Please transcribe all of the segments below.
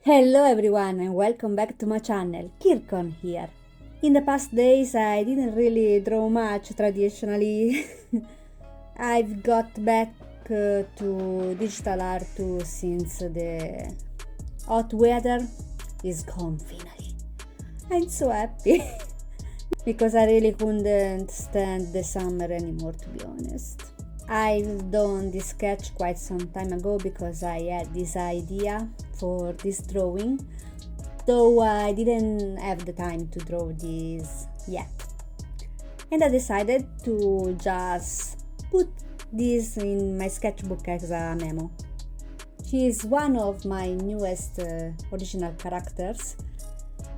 Hello everyone and welcome back to my channel, Kirkon here. In the past days I didn't really draw much traditionally. I've got back to digital art too since the hot weather is gone finally. I'm so happy because I really couldn't stand the summer anymore, to be honest. I've done this sketch quite some time ago because I had this idea for this drawing, though I didn't have the time to draw this yet. And I decided to just put this in my sketchbook as a memo. She is one of my newest original characters.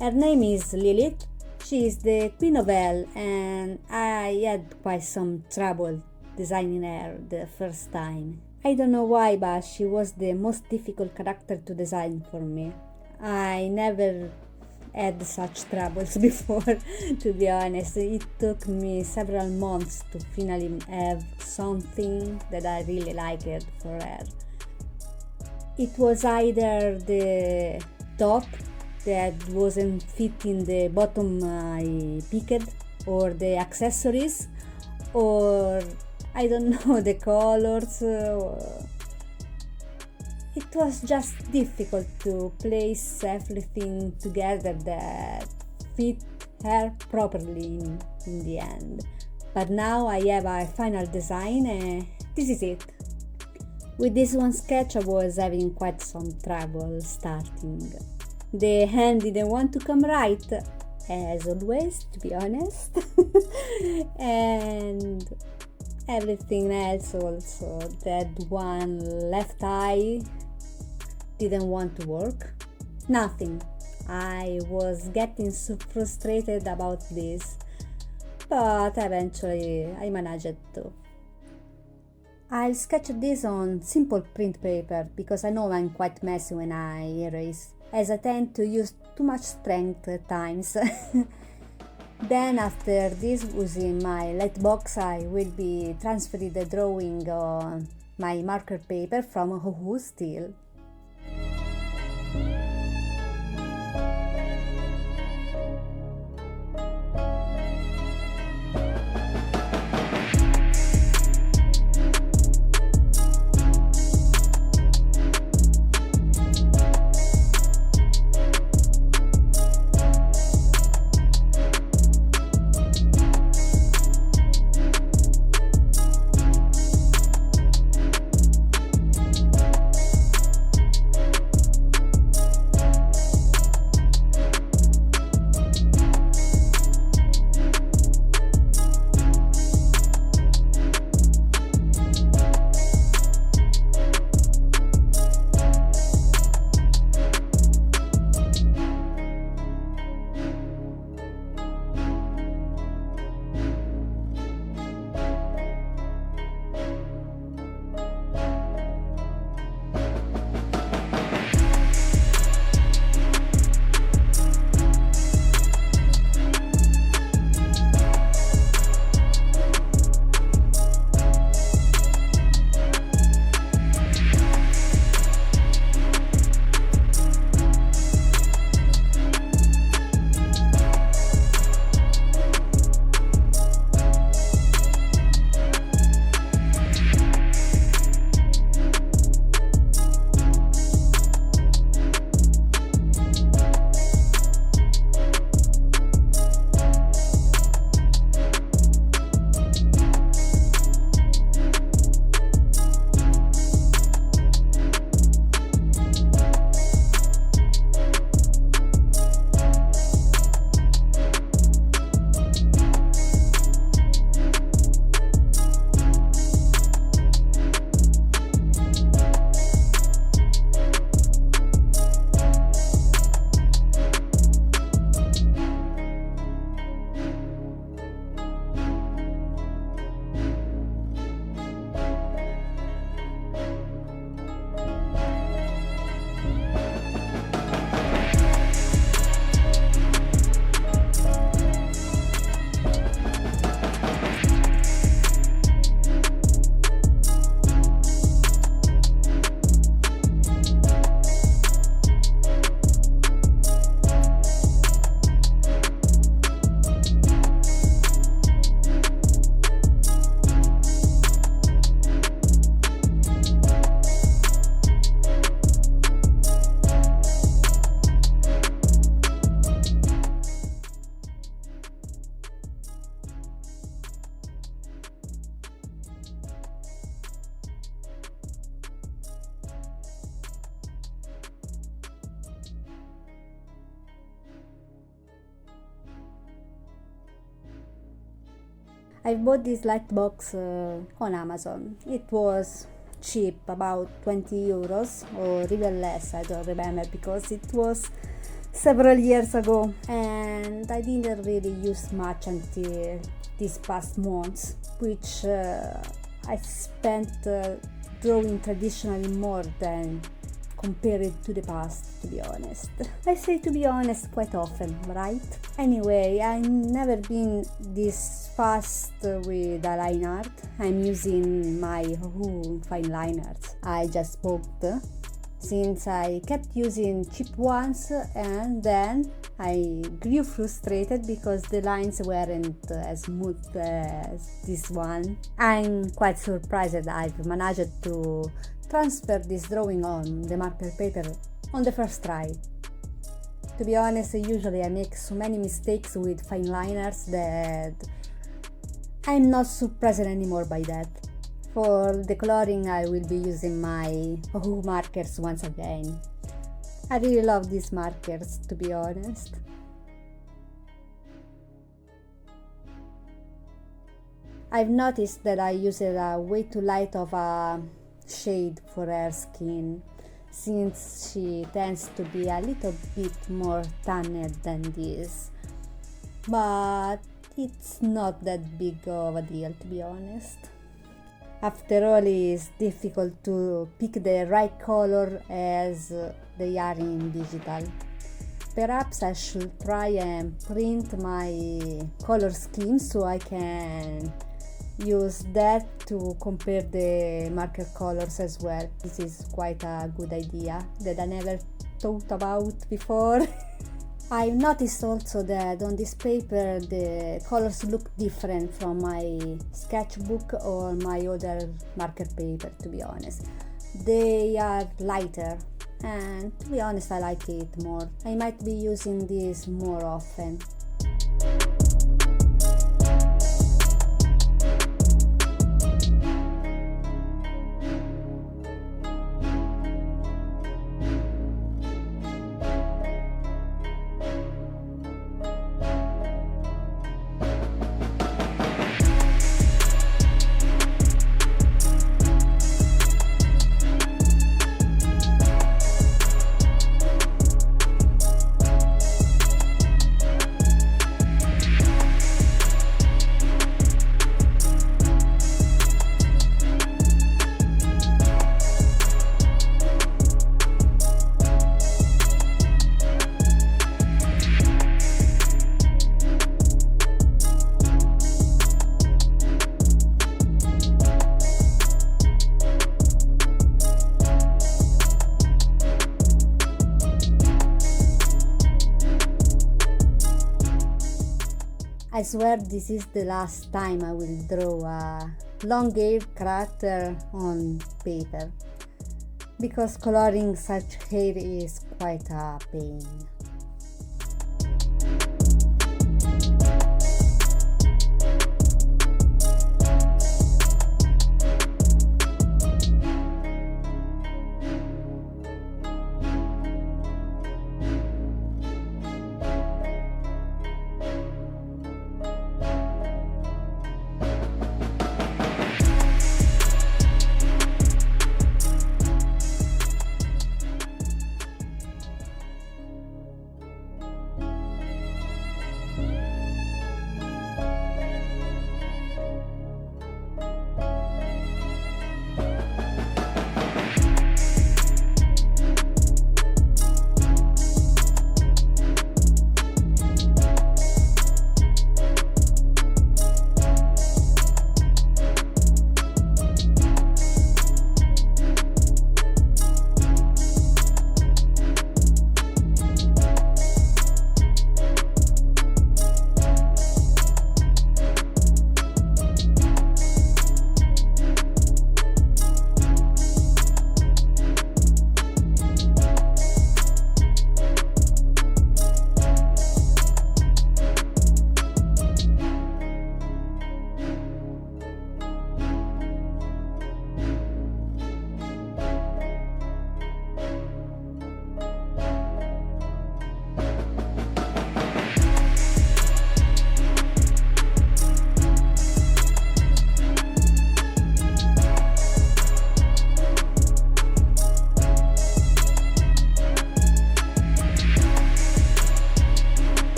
Her name is Lilith. She is the Queen of Hell, and I had quite some trouble designing her the first time. I don't know why, but she was the most difficult character to design for me. I never had such troubles before, to be honest. It took me several months to finally have something that I really liked for her. It was either the top that wasn't fitting the bottom I picked, or the accessories, or I don't know, the colors. It was just difficult to place everything together that fit her properly in the end. But now I have a final design and this is it. With this one sketch I was having quite some trouble starting. The hand didn't want to come right, as always, to be honest. And everything else also. That one left eye didn't want to work. Nothing. I was getting so frustrated about this, but eventually I managed to. I'll sketch this on simple print paper because I know I'm quite messy when I erase, as I tend to use too much strength at times. Then after this, using my lightbox, I will be transferring the drawing on my marker paper from Ohuhu Steel. I bought this light box on Amazon. It was cheap, about 20 euros or even less, I don't remember because it was several years ago and I didn't really use much until these past months, which I spent drawing traditionally more than compared to the past, to be honest. I say to be honest quite often, right? Anyway, I've never been this fast with a line art. I'm using my Ohuhu Fineliners I just bought, since I kept using cheap ones and then I grew frustrated because the lines weren't as smooth as this one. I'm quite surprised I've managed to transfer this drawing on the marker paper on the first try. To be honest, usually I make so many mistakes with fine liners that I'm not surprised anymore by that. For the coloring I will be using my Ohuhu markers once again. I really love these markers, to be honest. I've noticed that I used a way too light of a shade for her skin, since she tends to be a little bit more tanned than this, but it's not that big of a deal, to be honest. After all, it's difficult to pick the right color as they are in digital. Perhaps I should try and print my color scheme so I can use that to compare the marker colors as well. This is quite a good idea that I never thought about before. I noticed also that on this paper the colors look different from my sketchbook or my other marker paper, to be honest. They are lighter and to be honest I like it more. I might be using this more often. I swear this is the last time I will draw a long-haired character on paper, because coloring such hair is quite a pain.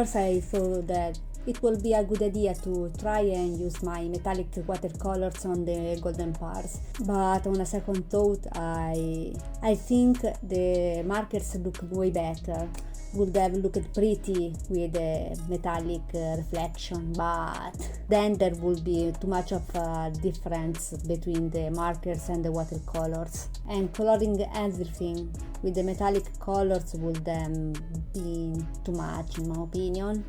first I thought that it will be a good idea to try and use my metallic watercolors on the golden parts, but on a second thought I think the markers look way better. Would have looked pretty with a metallic reflection, but then there would be too much of a difference between the markers and the watercolors, and coloring everything with the metallic colors would then be too much in my opinion.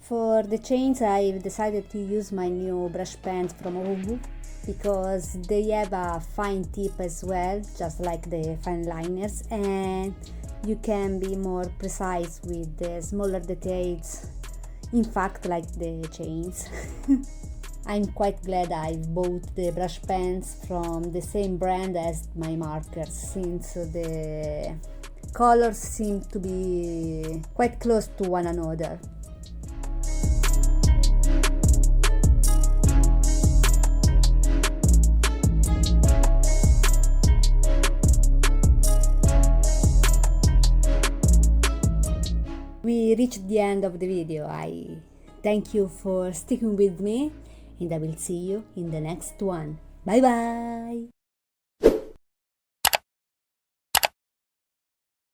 For the chains, I've decided to use my new brush pens from Ohuhu because they have a fine tip as well, just like the Fineliners, and you can be more precise with the smaller details, in fact like the chains. I'm quite glad I've bought the brush pens from the same brand as my markers, since the colors seem to be quite close to one another. We reached the end of the video. I thank you for sticking with me, and I will see you in the next one. Bye bye!